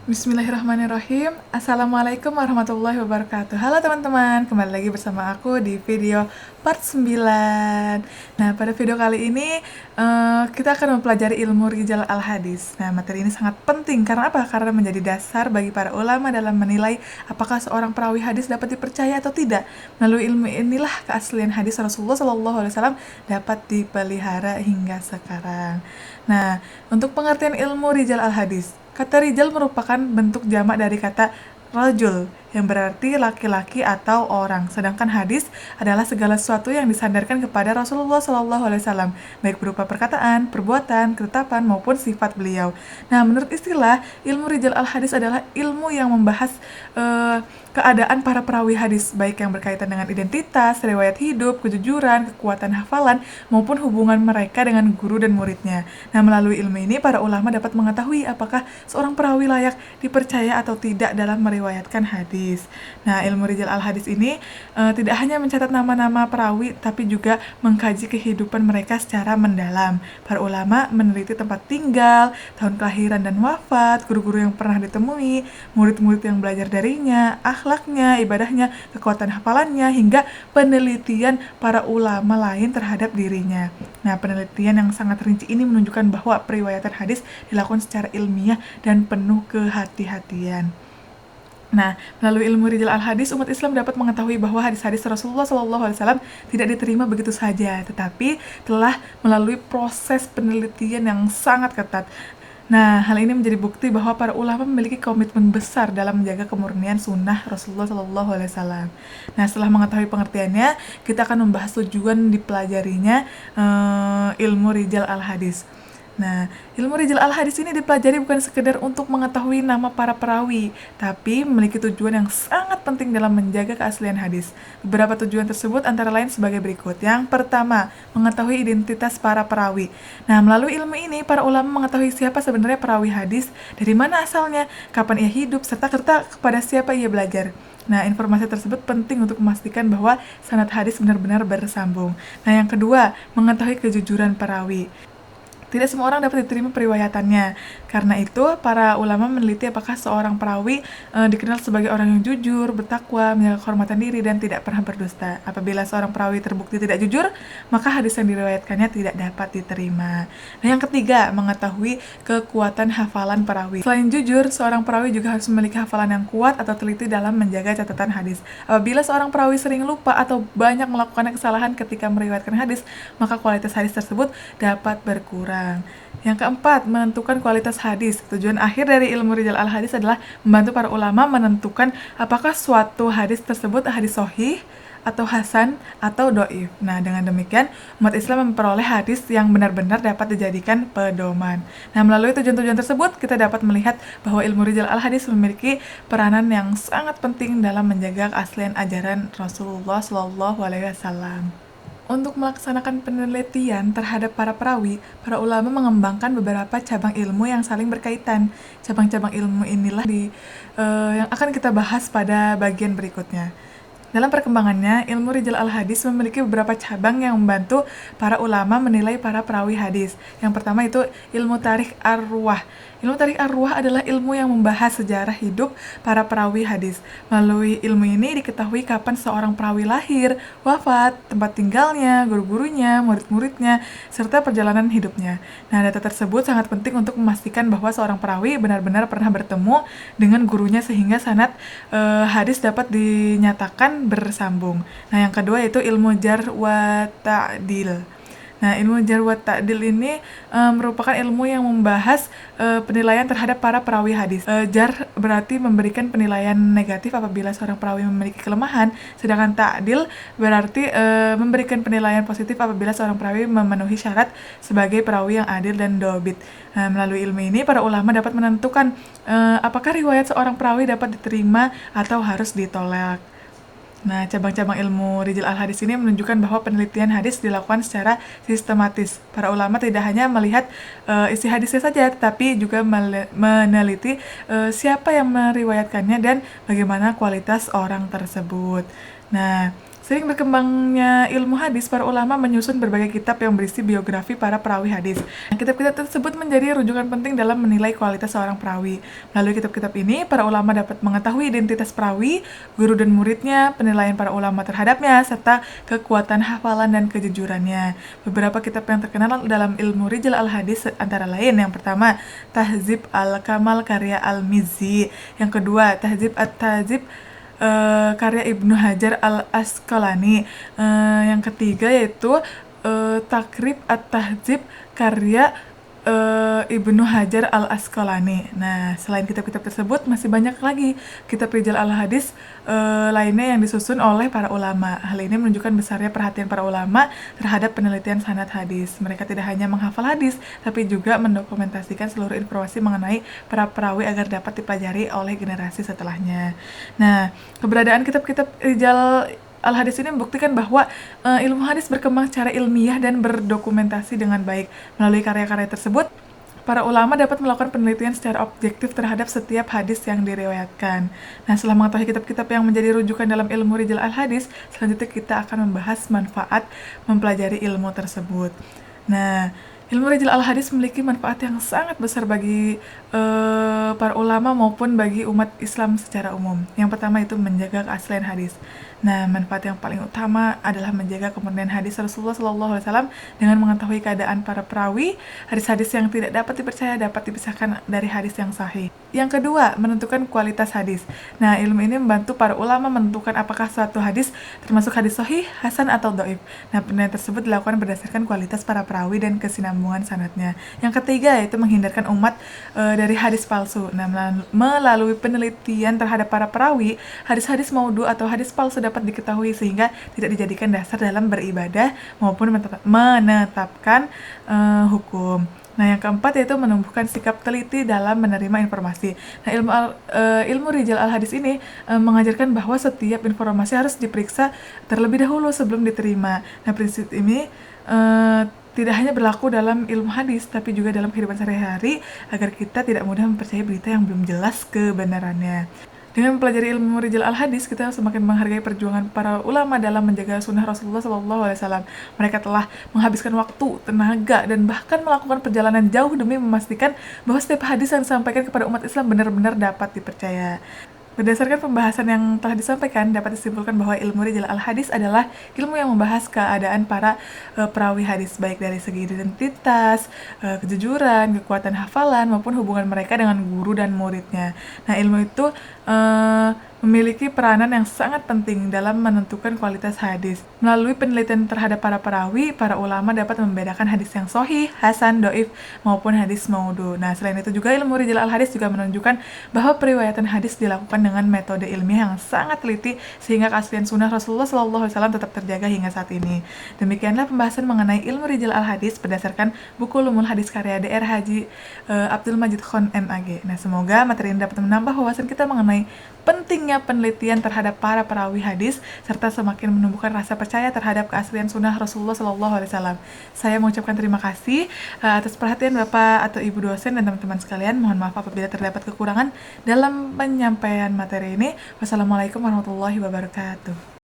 Bismillahirrahmanirrahim. Assalamualaikum warahmatullahi wabarakatuh. Halo teman-teman, kembali lagi bersama aku di video part 9. Nah, pada video kali ini kita akan mempelajari ilmu Rijal al-Hadis. Nah, materi ini sangat penting karena apa? Karena menjadi dasar bagi para ulama dalam menilai apakah seorang perawi hadis dapat dipercaya atau tidak. Melalui ilmu inilah keaslian hadis Rasulullah SAW dapat dipelihara hingga sekarang. Nah, untuk pengertian ilmu Rijal al-Hadis, kata rijal merupakan bentuk jamak dari kata rajul, yang berarti laki-laki atau orang. Sedangkan hadis adalah segala sesuatu yang disandarkan kepada Rasulullah SAW, baik berupa perkataan, perbuatan, ketetapan, maupun sifat beliau. Nah, menurut istilah, ilmu rijal al-hadis adalah ilmu yang membahas keadaan para perawi hadis, baik yang berkaitan dengan identitas, riwayat hidup, kejujuran, kekuatan hafalan, maupun hubungan mereka dengan guru dan muridnya. Nah, melalui ilmu ini, para ulama dapat mengetahui apakah seorang perawi layak dipercaya atau tidak dalam meriwayatkan hadis. Nah, ilmu Rijal al-Hadis ini tidak hanya mencatat nama-nama perawi, tapi juga mengkaji kehidupan mereka secara mendalam. Para ulama meneliti tempat tinggal, tahun kelahiran dan wafat, guru-guru yang pernah ditemui, murid-murid yang belajar darinya, akhlaknya, ibadahnya, kekuatan hafalannya, hingga penelitian para ulama lain terhadap dirinya. Nah, penelitian yang sangat rinci ini menunjukkan bahwa periwayatan hadis dilakukan secara ilmiah dan penuh kehati-hatian. Nah, melalui ilmu Rijal al-Hadis, umat Islam dapat mengetahui bahwa hadis-hadis Rasulullah SAW tidak diterima begitu saja, tetapi telah melalui proses penelitian yang sangat ketat. Nah, hal ini menjadi bukti bahwa para ulama memiliki komitmen besar dalam menjaga kemurnian sunnah Rasulullah SAW. Nah, setelah mengetahui pengertiannya, kita akan membahas tujuan dipelajarinya ilmu Rijal al-Hadis. Nah, ilmu Rijal al-Hadis ini dipelajari bukan sekedar untuk mengetahui nama para perawi, tapi memiliki tujuan yang sangat penting dalam menjaga keaslian hadis. Beberapa tujuan tersebut antara lain sebagai berikut. Yang pertama, mengetahui identitas para perawi. Nah, melalui ilmu ini, para ulama mengetahui siapa sebenarnya perawi hadis, dari mana asalnya, kapan ia hidup, serta kepada siapa ia belajar. Nah, informasi tersebut penting untuk memastikan bahwa sanad hadis benar-benar bersambung. Nah, yang kedua, mengetahui kejujuran perawi. Tidak semua orang dapat diterima periwayatannya. Karena itu, para ulama meneliti apakah seorang perawi dikenal sebagai orang yang jujur, bertakwa, menjaga kehormatan diri, dan tidak pernah berdusta. Apabila seorang perawi terbukti tidak jujur, maka hadis yang diriwayatkannya tidak dapat diterima. Nah, yang ketiga, mengetahui kekuatan hafalan perawi. Selain jujur, seorang perawi juga harus memiliki hafalan yang kuat atau teliti dalam menjaga catatan hadis. Apabila seorang perawi sering lupa atau banyak melakukan kesalahan ketika meriwayatkan hadis, maka kualitas hadis tersebut dapat berkurang. Yang keempat, menentukan kualitas hadis. Tujuan akhir dari ilmu Rijal al-Hadis adalah membantu para ulama menentukan apakah suatu hadis tersebut hadis sahih atau hasan atau doif. Nah, dengan demikian umat Islam memperoleh hadis yang benar-benar dapat dijadikan pedoman. Nah, melalui tujuan-tujuan tersebut kita dapat melihat bahwa ilmu Rijal al-Hadis memiliki peranan yang sangat penting dalam menjaga keaslian ajaran Rasulullah SAW. Untuk melaksanakan penelitian terhadap para perawi, para ulama mengembangkan beberapa cabang ilmu yang saling berkaitan. Cabang-cabang ilmu inilah yang akan kita bahas pada bagian berikutnya. Dalam perkembangannya, ilmu Rijal al-Hadis memiliki beberapa cabang yang membantu para ulama menilai para perawi hadis. Yang pertama itu ilmu tarikh ar-ruwah. Ilmu tarikh ar-ruwah adalah ilmu yang membahas sejarah hidup para perawi hadis. Melalui ilmu ini diketahui kapan seorang perawi lahir, wafat, tempat tinggalnya, guru-gurunya, murid-muridnya, serta perjalanan hidupnya. Nah, data tersebut sangat penting untuk memastikan bahwa seorang perawi benar-benar pernah bertemu dengan gurunya sehingga sanad hadis dapat dinyatakan bersambung. Nah, yang kedua yaitu ilmu jarh wa ta'dil. Nah, ilmu jarh wa ta'dil ini merupakan ilmu yang membahas penilaian terhadap para perawi hadis. Jarh berarti memberikan penilaian negatif apabila seorang perawi memiliki kelemahan, sedangkan ta'dil berarti memberikan penilaian positif apabila seorang perawi memenuhi syarat sebagai perawi yang adil dan dobit. Nah, melalui ilmu ini para ulama dapat menentukan apakah riwayat seorang perawi dapat diterima atau harus ditolak. Nah, cabang-cabang ilmu Rijal al-Hadis ini menunjukkan bahwa penelitian hadis dilakukan secara sistematis. Para ulama tidak hanya melihat isi hadisnya saja, tetapi juga meneliti siapa yang meriwayatkannya dan bagaimana kualitas orang tersebut. Nah, Seiring berkembangnya ilmu hadis, para ulama menyusun berbagai kitab yang berisi biografi para perawi hadis. Kitab-kitab tersebut menjadi rujukan penting dalam menilai kualitas seorang perawi. Melalui kitab-kitab ini, para ulama dapat mengetahui identitas perawi, guru dan muridnya, penilaian para ulama terhadapnya, serta kekuatan hafalan dan kejujurannya. Beberapa kitab yang terkenal dalam ilmu rijal al-hadis antara lain, yang pertama, Tahzib al-Kamal karya Al-Mizzi. Yang kedua, Tahzib at-Tahzib karya Ibnu Hajar al-Asqalani. Yang ketiga yaitu Takrib at-Tahzib karya Ibnu Hajar al-Asqalani. Nah, selain kitab-kitab tersebut masih banyak lagi kitab rijal al-hadis lainnya yang disusun oleh para ulama. Hal ini menunjukkan besarnya perhatian para ulama terhadap penelitian sanad hadis. Mereka tidak hanya menghafal hadis, tapi juga mendokumentasikan seluruh informasi mengenai para perawi agar dapat dipelajari oleh generasi setelahnya. Nah, keberadaan kitab-kitab rijal Al-Hadis ini membuktikan bahwa ilmu hadis berkembang secara ilmiah dan berdokumentasi dengan baik. Melalui karya-karya tersebut, para ulama dapat melakukan penelitian secara objektif terhadap setiap hadis yang diriwayatkan. Nah, setelah mengetahui kitab-kitab yang menjadi rujukan dalam ilmu rijal al-hadis, selanjutnya kita akan membahas manfaat mempelajari ilmu tersebut. Nah, ilmu rijal al-hadis memiliki manfaat yang sangat besar bagi para ulama maupun bagi umat Islam secara umum. Yang pertama itu menjaga keaslian hadis. Nah, manfaat yang paling utama adalah menjaga kemurnian hadis Rasulullah SAW dengan mengetahui keadaan para perawi. Hadis-hadis yang tidak dapat dipercaya dapat dipisahkan dari hadis yang sahih. Yang kedua, menentukan kualitas hadis. Nah, ilmu ini membantu para ulama menentukan apakah suatu hadis termasuk hadis sahih, hasan, atau dhaif. Nah, penilaian tersebut dilakukan berdasarkan kualitas para perawi dan kesinambungan sanadnya. Yang ketiga, yaitu menghindarkan umat dari hadis palsu. Nah, melalui penelitian terhadap para perawi, hadis-hadis maudhu atau hadis palsu dapat diketahui sehingga tidak dijadikan dasar dalam beribadah maupun menetapkan hukum. Nah, yang keempat yaitu menumbuhkan sikap teliti dalam menerima informasi. Nah, ilmu rijal al-hadis ini mengajarkan bahwa setiap informasi harus diperiksa terlebih dahulu sebelum diterima. Nah, prinsip ini tidak hanya berlaku dalam ilmu hadis, tapi juga dalam kehidupan sehari-hari agar kita tidak mudah mempercayai berita yang belum jelas kebenarannya. Dengan mempelajari ilmu rijal al-hadis, kita semakin menghargai perjuangan para ulama dalam menjaga sunnah Rasulullah SAW. Mereka telah menghabiskan waktu, tenaga, dan bahkan melakukan perjalanan jauh demi memastikan bahwa setiap hadis yang disampaikan kepada umat Islam benar-benar dapat dipercaya. Berdasarkan pembahasan yang telah disampaikan, dapat disimpulkan bahwa ilmu rijal al-hadis adalah ilmu yang membahas keadaan para perawi hadis, baik dari segi identitas, kejujuran, kekuatan hafalan, maupun hubungan mereka dengan guru dan muridnya. Nah, ilmu itu memiliki peranan yang sangat penting dalam menentukan kualitas hadis. Melalui penelitian terhadap para perawi, para ulama dapat membedakan hadis yang sahih, hasan, dhaif, maupun hadis maudhu. Nah, selain itu juga ilmu rijal al-hadis juga menunjukkan bahwa periwayatan hadis dilakukan dengan metode ilmiah yang sangat teliti sehingga keaslian sunnah Rasulullah SAW tetap terjaga hingga saat ini. Demikianlah pembahasan mengenai ilmu rijal al-hadis berdasarkan buku Ulumul Hadis karya Dr. Haji Abdul Majid Khon MAG. Nah, semoga materi ini dapat menambah wawasan kita mengenai pentingnya penelitian terhadap para perawi hadis serta semakin menumbuhkan rasa percaya terhadap keaslian sunnah Rasulullah SAW. Saya mengucapkan terima kasih atas perhatian Bapak atau Ibu dosen dan teman-teman sekalian. Mohon maaf apabila terdapat kekurangan dalam penyampaian materi ini. Wassalamualaikum warahmatullahi wabarakatuh.